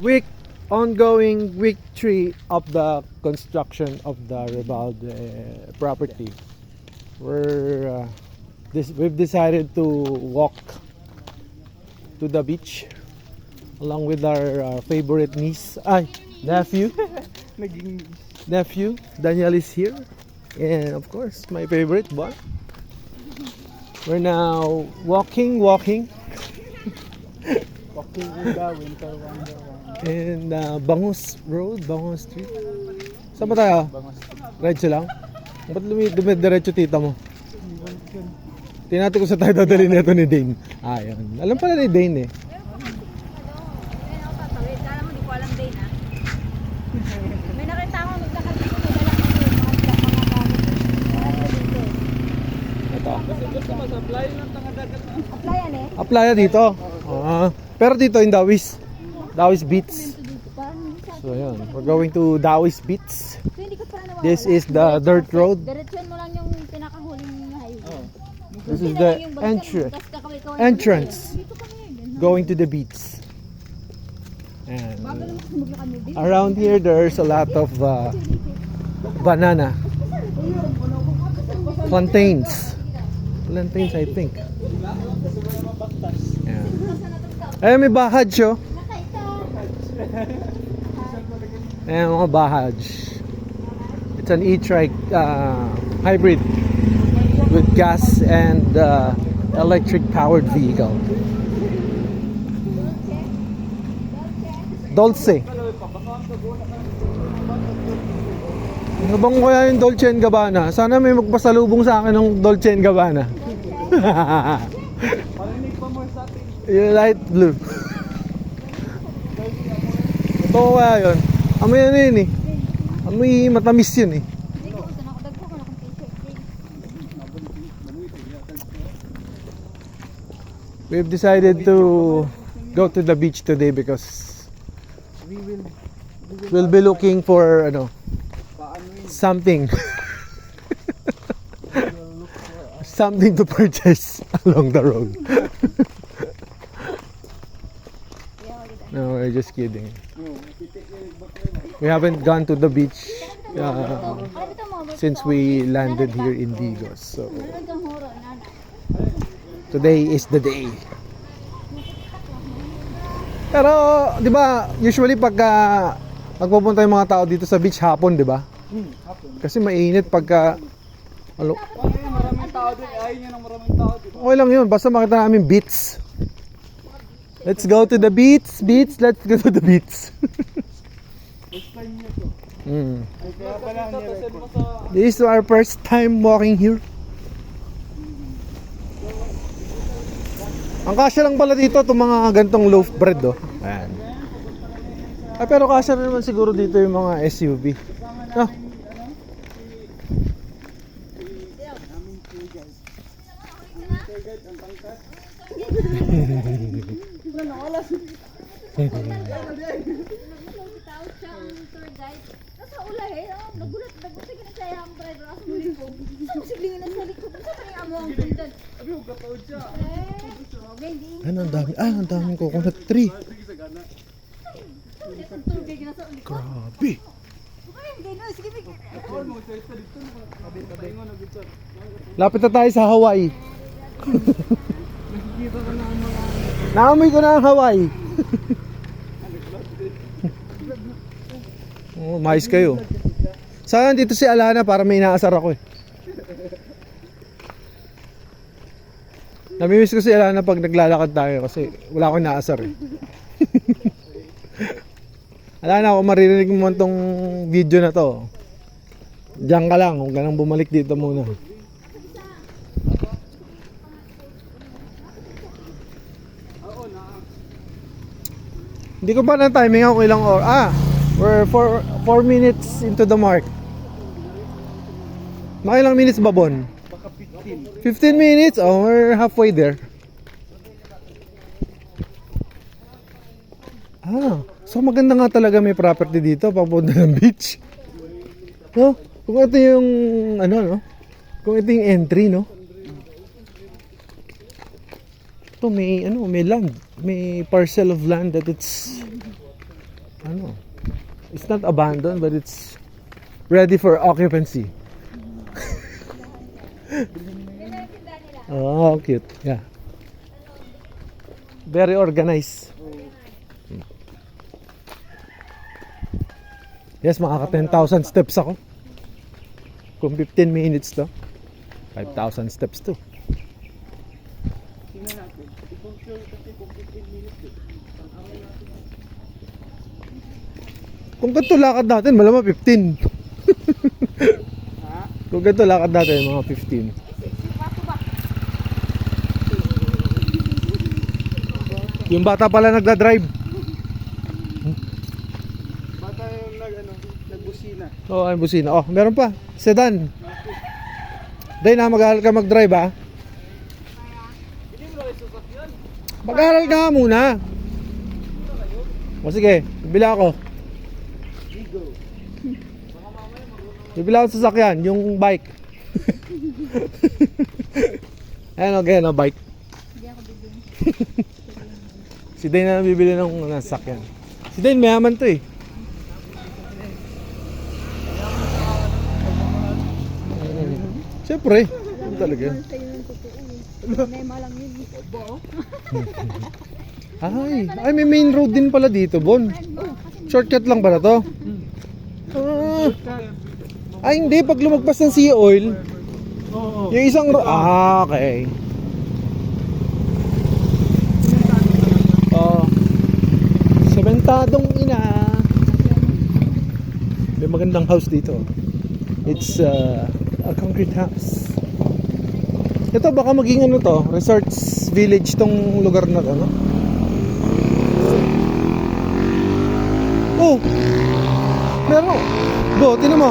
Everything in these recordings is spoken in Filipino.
week ongoing week 3 of the construction of the Rebalde property. We've decided to walk to the beach along with our favorite nephew. Nephew Daniel is here, and of course my favorite boy. We're now walking Walking with the winter wonderland. in Bangus Road, Bangus Street. Saan ba tayo? Diretso lang? Ba't dumidiretso tita mo? Tingnan natin kung saan tayo dadalhin nito ni Dane. Ayun. Alam pala ni Dane eh. Kala mo, di ko alam din ah. May nakita ako maglakad dito, may dala ko yung mga gamit. Ito. Applyan eh. Applya dito. Pero dito in Dawis Beach. So yun, we're going to Dawis Beach. So, hindi ko pa nawawala. This is the dirt road. Diretsuhan mo lang yung pinakahuling highway. This is the entrance going to the beach. And around here there's a lot of banana plantains I think. Ay, may bahaj oh. Ayan mga bahaj. It's an e-trike hybrid with gas and electric powered vehicle. Dolce. Ano bang kaya yung Dolce & Gabbana? Sana may magpasalubong sa akin ng Dolce & Gabbana. Yung light blue. Ito kaya yun. Amoy ano yun eh. Amoy matamis yun eh. Hindi ko gusto na ako. Dagpo ko na kung t-shirt. We've decided to go to the beach today because we'll be looking for something something to purchase along the road. No, we're just kidding. We haven't gone to the beach since we landed here in Digos. So today is the day. Pero, di ba, usually pagka magpupunta yung mga tao dito sa beach hapon, di ba? Kasi mainit pagka Maraming tao din. Ayaw niya ng maraming tao din. okay lang yun, basta makita namin beach. Let's go to the beach, let's go to the beach. First time niya to. Ay, kaya pala nirecord. This is our first time walking here. Ang kasya lang pala dito itong mga gantong loaf bread oh. Ayan. Ay, pero kasya rin naman siguro dito yung mga SUV. No? Tawag siyang tour guide. Nasa ulay eh. Nagulat ka na siya yung driver. Ako muli po. Saan siglingin na sa likod? Saan pa yung amo ang pundan? Abi, huwag katawad siya. Hindi. Ano, ang daming coconut tree. Itong tour guide na sa ulit. Grabe. Sige, bigyan. Ako, mag-search sa dito. Nakabit mo na dito. Lapit na tayo sa Hawaii. Nakikita ka na ang mga... Naamoy ko na ang Hawaii. Oh, mais kayo. Saan dito si Alana para may inaasar ako eh. Namimiss ko si Alana pag naglalakad tayo kasi wala akong inaasar eh. Alana, kung maririnig mo tong video na to, diyan ka lang, huwag ka nang bumalik dito muna. Hindi ko pa na timing ako ilang oras. We're 4 minutes into the mark. Mga ilang minutes ba, Bon? Baka 15. 15 minutes? Oh, we're halfway there. So maganda nga talaga may property dito papunta ng beach. No? Kung ito yung no? Kung ito yung entry, no? Ito may may land, may parcel of land that it's ano, it's not abandoned but it's ready for occupancy. Oh, cute. Yeah. Very organized. Yes, makaka 10,000 steps ako. Kung 15 minutes to, 5,000 steps to. Tingnan natin. Kung sure kasi kung 15 minutes eh. Kung ganito lakad natin, malamang 15. Ha? Kung ganito lakad natin, mga 15. Yung bata pala nagda-drive. Bata yung nagbusina. Oo, ay busina. Oh, meron pa. Sedan. Day na, mag-aaral ka mag-drive ha. Mag-aaral ka nga muna. O sige, bibila ako. Bibila ako sa sasakyan, yung bike. Ayan o, ganyan o, bike. Si Dane na bibili ng sasakyan. Si Dane mayaman to eh. Siyempre, yun talaga. Ay, may main road din pala dito, Bon. Shortcut lang pala to. Ay, hindi. Pag lumagpas ng sea oil, Oo. yung isang okay. Oh. Sementadong ina. May magandang house dito. It's a concrete house. Ito baka maging ano to, resorts village tong lugar na to, no? Oh. Meron. Go, tinan mo.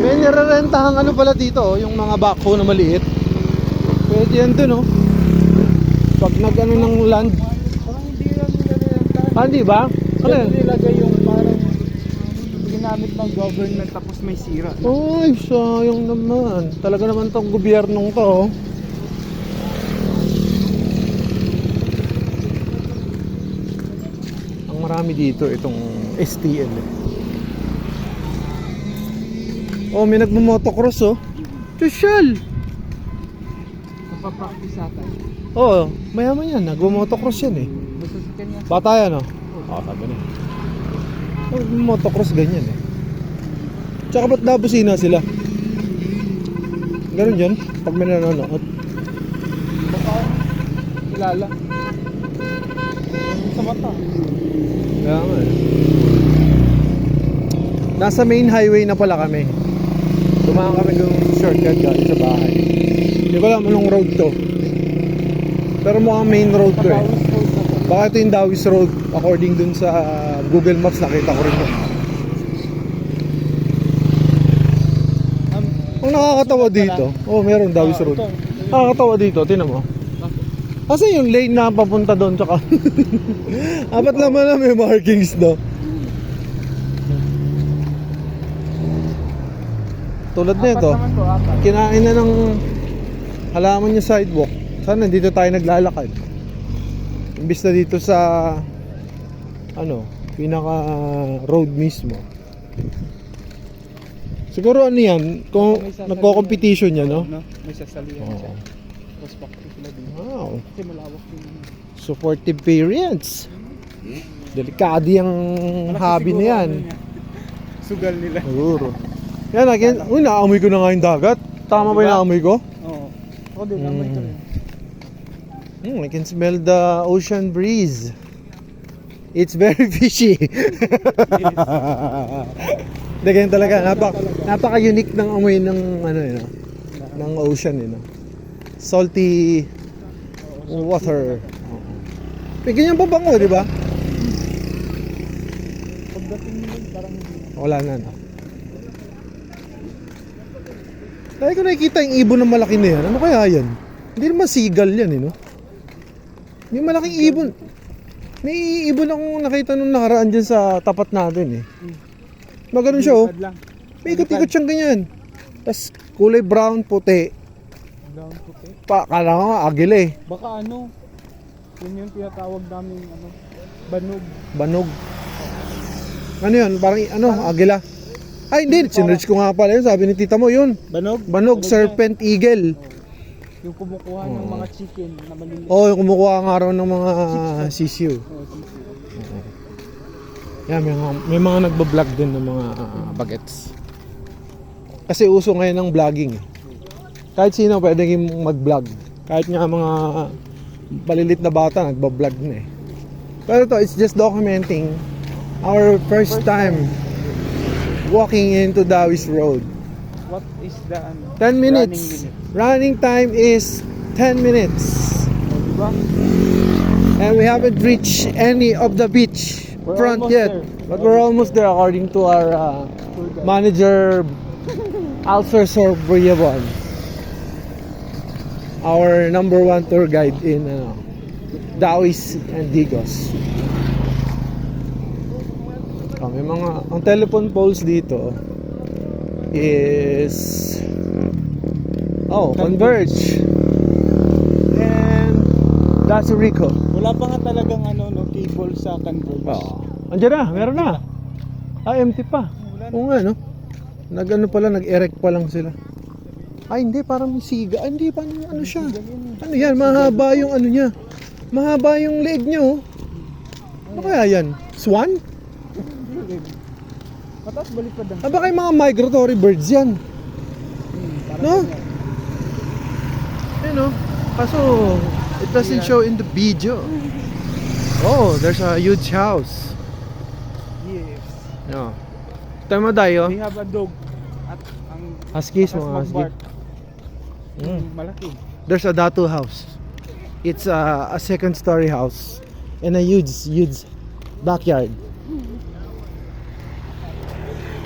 May nirerentahan ano pala dito, oh, yung mga backhoe na maliit. Pwede yan dun, oh. Pag nag-ano ng land. Parang hindi lang nila. Di ba? Ano yan? Nilagay yung parang ginamit ng government tapos may sira. Ay, sayang naman. Talaga naman tong gobyernong to, oh. Ang marami dito itong STL. Oh, may nagmo-motocross, oh. Social. Napapractice ata. Oo, mayaman yan. Nagmo-motocross yan, eh. Masasakyan niya. Bata yan, oh. Oo, sabi na. Motocross ganyan, eh. Tsaka ba't nabusina sila? Ganun yan, pag may nanonood. Baka kilala. Sa mata. Kaya nga, eh. Nasa main highway na pala kami. Dumaan kami yung shortcut galing sa bahay. Hindi ko alam anong road to. Pero mukhang main road to, eh. Baka ito yung Dawis Road. According dun sa Google Maps, nakita ko rin to. Ang nakakatawa dito, oh, meron Dawis Road. Nakakatawa dito, tinan mo. Kasi yung lane na papunta doon, tsaka apat naman na may markings, no? Tulad na ito, kinain na ng halaman yung sidewalk. Sana dito tayo naglalakad. Imbis na dito sa ano, pinaka road mismo. Siguro ano yan, kung nagko-competition yan, no? May sasalihan Oo. siya. Respective sila dito. Wow, Kasi malawak yung supportive parents. Delikado yung hobby na yan. Sugal nila. Siguro. Yan, again, uy, naamoy ko na nga yung dagat. Tama ba yung naamoy ko? Oo. Ako din, amoy ko rin. I can smell the ocean breeze. It's very fishy. Hindi, ganyan talaga. Napaka-unique ng amoy ng ano yun, ng ocean yun. Salty water. May ganyan pa bango, di ba? Pagdating nila, parang Wala na, no? Lagi ko nakikita yung ibon na malaki na yan. Ano kaya yan? Hindi naman seagull yan, eh, no? Yung malaking ibon. May ibon akong nakita nung nakaraan dyan sa tapat natin, eh. Maganon siya, oh. Bad lang. May ikot-ikot siyang ganyan. Tapos kulay brown, puti. Down puti. Kala ko nga, agila, eh. Baka ano, Yun yung tinatawag namin ano, banog. Banog. Ano yun? Parang ano, agila. Ay, hindi. Sinerch ko nga pala yun. Sabi ni tita mo yun. Banog? Banog, serpent, eagle. Yung kumukuha ng mga chicken na maliliit. Oo, yung kumukuha nga raw ng mga sisiu. Oh, sisig. Yan, may mga nagbablog din ng mga bagets. Kasi uso ngayon ng vlogging. Kahit sino pwede mag-vlog. Kahit nga mga palilit na bata, nagbablog na eh. Pero to, it's just documenting our first time walking into Dawis Road. What is the ano? 10 minutes. Running time is 10 minutes. Diba? And we haven't reached any of the beach We're front almost yet. there. But we're almost there according to our manager, Alfer Sorbriabon. Our number one tour guide in Dawis and Digos. May mga, ang telephone poles dito is Converge and That's Rico. Wala pa nga talagang ano, no, cable sa Converge. Andiyan na, meron na. Empty pa. Oo nga, no? Nag-ano pala, nag-erect pa lang sila. Ay, hindi, parang may siga. Ay, hindi, paano, ano siya? Ano yan? Mahaba yung ano niya. Mahaba yung leeg niya, oh. Ano kaya yan? Swan? Mataas balik pa lang. Baka yung mga migratory birds yan. No? You know, kaso it doesn't show in the video. Oh, there's a huge house. Yes. No. Tama tayo. We have a dog. At ang Huskies, lakas mga husky. mag-bark. Mm. Malaki. There's a Datu house. It's a second story house and a huge backyard.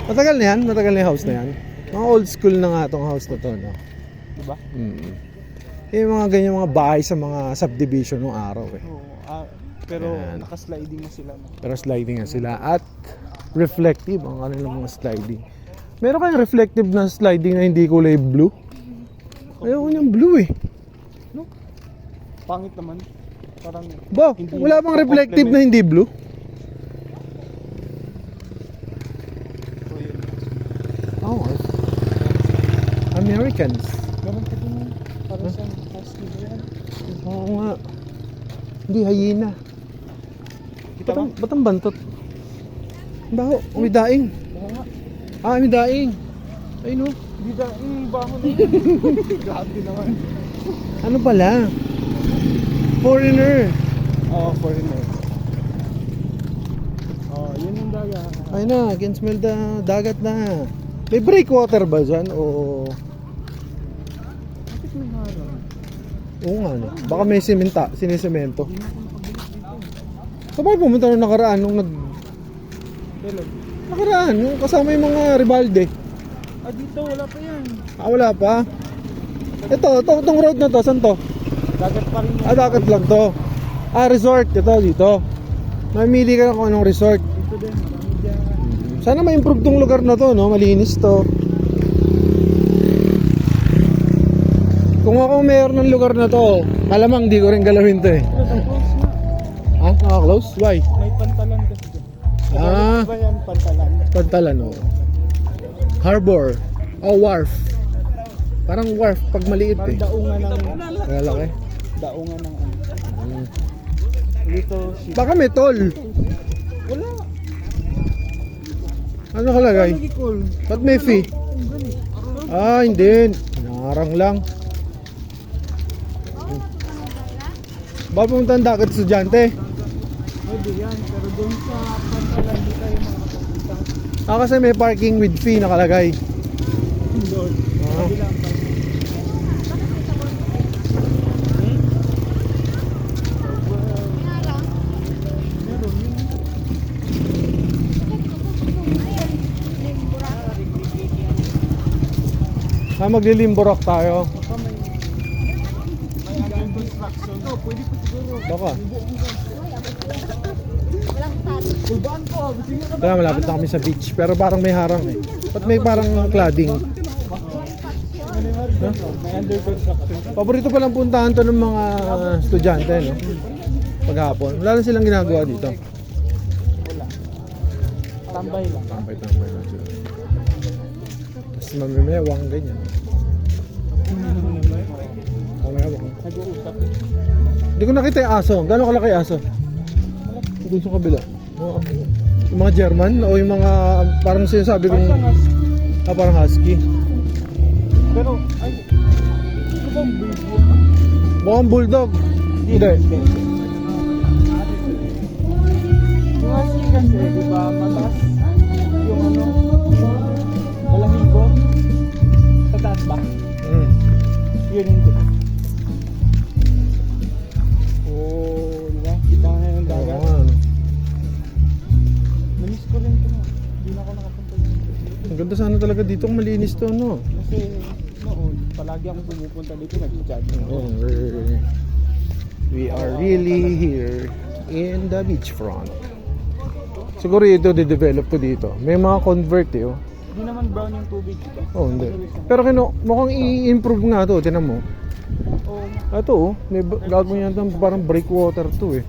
Matagal na yan, matagal na yung house na yan. Mga old school na nga itong house na to, no? Diba? Yung mga ganyan mga bahay sa mga subdivision ng araw eh. Oo. Pero Yan. naka-sliding na sila. No? Pero sliding nga sila at reflective ang kanilang mga sliding. Meron kayong reflective na sliding na hindi kulay blue? Ayoko niyang blue eh. Pangit naman. Parang Ba, Hindi wala bang reflective na hindi blue? so yun. Oh, Americans. Meron ka din para sa husky ba yan? Oo nga. Hindi, hyena. Kita ba? Ba't ang bantot? Ang baho, umidaing. Oo nga. Umidaing. Ay no. Hindi da, baho na yun. Grabe naman. Ano pala? Foreigner. Oo, foreigner. Oo, yun yung dagat. Ay na, I can smell the dagat na. May breakwater ba dyan? O... Bakit may harang? Oo nga no. Baka may sinisemento. Saan ba pumunta nung nakaraan nung Kailan? nakaraan, yung kasama yung mga Ribalde. Dito wala pa yan. Wala pa. Itong road na to, saan to? Dagat pa rin yan. Dagat lang to. Resort. Ito, dito. Mamili ka na kung anong resort. Dito din, marami dyan. Sana ma-improve tong lugar na to, no? Malinis to. Kung ako mayor ng lugar na to, malamang di ko rin galawin to eh. Close na. Close? Why? May pantalan kasi dyan. Ah. Ba yan, pantalan? Pantalan, oh. Harbor. Wharf. Parang wharf pag maliit eh. Daungan ng... Malalaki. Daungan ng ano. Dito, ship. Baka may toll. Wala. Ano kalagay? Lagi cool. Ba't may fee? Hindi. Narang lang. Baka pumunta ang dagat estudyante. Pwede yan, pero doon sa pantalan di tayo makakapunta. Kasi may parking with fee nakalagay. Doon. Kabila ang parking. Meron yun. Maglilimbo rock tayo. Baka may under construction. Pwede pa siguro. Baka. Walang tali. Kulbaan ko. Gusto nyo ka ba? Kaya malapit na kami sa beach. Pero parang may harang eh. Ba't may parang cladding? May under construction. Paborito palang puntahan to ng mga estudyante, no? Paghapon. Wala na silang ginagawa dito. Wala. Tambay lang. Tambay lang sila. Tapos mamimewang ganyan. Mamewang. Nag-uusap. Hindi ko nakita yung aso. Gano'ng kalaki yung aso? Doon sa kabila. Oo. Yung mga German o yung mga parang sinasabi kong parang husky. Pero, ay, ito bang breed mo? Mukhang bulldog. Hindi. Yung husky kasi, di ba, mataas yung ano, balahibo, sa taas ba? Mm. Yun hindi. Oh, di ba? Kita nga yung dagat. Oo, ano. Namiss ko rin ito. Hindi na ako nakapunta dito. Ang ganda sana talaga dito kung malinis to, no? Kasi noon, palagi ako pumupunta dito, nag-jogging ako. Oh, we are really here in the beachfront. Siguro ito de-develop to dito. May mga convert eh, oh. Hindi naman brown yung tubig dito. Oh, hindi. Pero mukhang i-improve nga to, tinan mo. Oo. Ito oh, may gagawin yan parang breakwater to eh.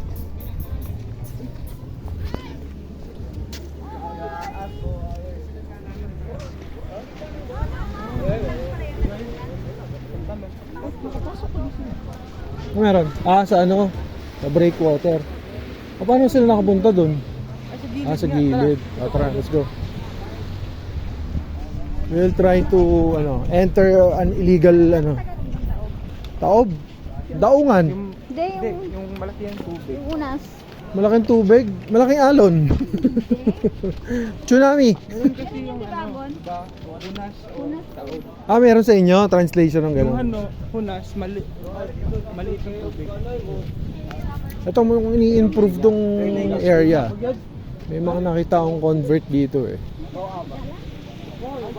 Meron? Sa ano? Sa breakwater. Paano sila nakapunta dun? Sa gilid. Tara, let's go. We'll try to enter an illegal taob. Daungan. Hindi, Hindi, yung, yung malaki yung tubig. yung unas. Malaking tubig, malaking alon. Tsunami. Meron kasi yung Bagon. ba, hunas o taod. Meron sa inyo translation ng Yung gano'n. hunas, maliit yung tubig. Ito mo yung ini-improve tong area. May mga nakita akong convert dito eh.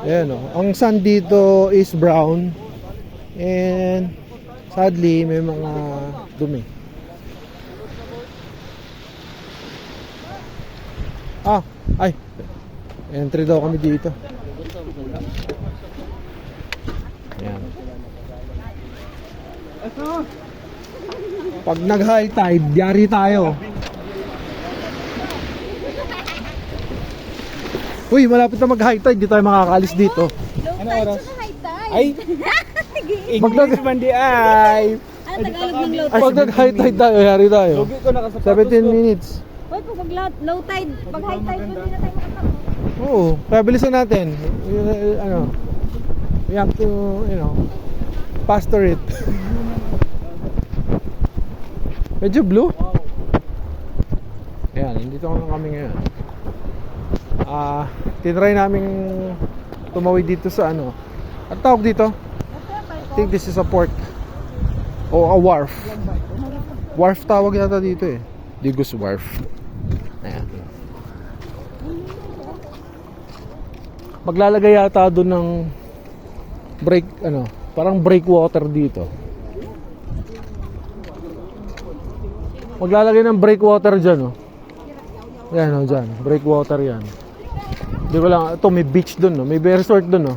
Ayan o. Ang sand dito is brown. And sadly, may mga dumi. Ay. Entry daw kami dito. Ayan. Pag nag-high tide, yari tayo. Uy, malapit na mag-high tide, di tayo makakaalis dito. Low Ano tide oras? sa high tide. Ay! English man di ay! Ano Tagalog ng low Pag tide? nag-high tide tayo, yari tayo. Lugi ko nakasapatos 17 ko. minutes. Hoy, pag low tide, pag high tide, hindi na tayo makakapag. Oo, kaya bilisan natin. We have to, pastor it. Medyo blue. Ayan, nandito kami ngayon. Tinry namin tumawid dito sa Ang tawag dito? I think this is a port. O a wharf. Wharf tawag yata dito eh. Digos Wharf. Ayan. Maglalagay yata doon ng parang breakwater dito. Maglalagay ng breakwater dyan, oh. Yan, oh, dyan. Breakwater yan. Hindi ko lang, ito may beach doon, no? May resort doon, no?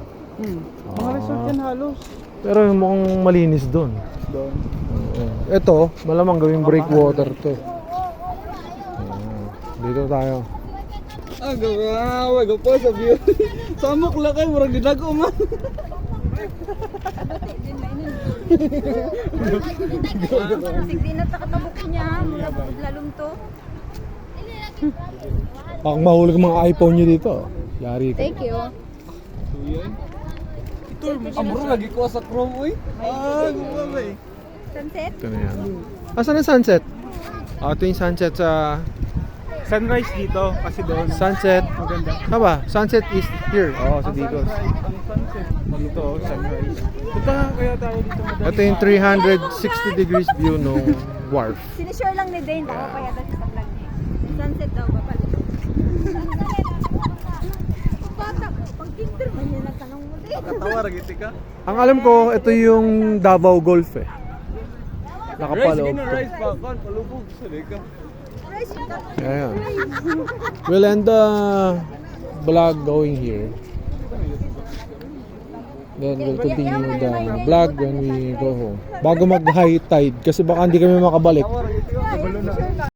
Mga resort yan halos. Pero yung mukhang malinis doon. Doon. Ito, malamang gawing breakwater to. Dito tayo. Gawa po sa view. Samok lang kayo, murag dinago man. Sige na takatabok niya, mula lalong to. Baka mahulog ang mga iPhone nyo dito. Yari ka. Thank you. Ito, amro lagi ko sa Chrome, uy. Gumawa eh. Sunset? Ito na yan. Asan ang sunset? Ito yung sunset sa... Sunrise dito, kasi doon. Sunset. Maganda. Tama, sunset is here. Oo, sa Ang Digos. sunset. Dito, sunrise. Punta kaya tayo dito madali. Ito yung 360 degrees view ng wharf. Sinishare lang ni Dane, baka kaya daw sa vlog niya. Sunset daw ba pala? Bata, pag Tinder man yun nagtanong mo din. Katawa, ragiti ka. Ang alam ko, ito yung Davao Golf eh. Nakapaloob. Rice pa, kan, palubog. Sali ka. Ayan. We'll end the vlog going here. Then we'll continue the vlog when we go home. Bago mag high tide kasi baka hindi kami makabalik.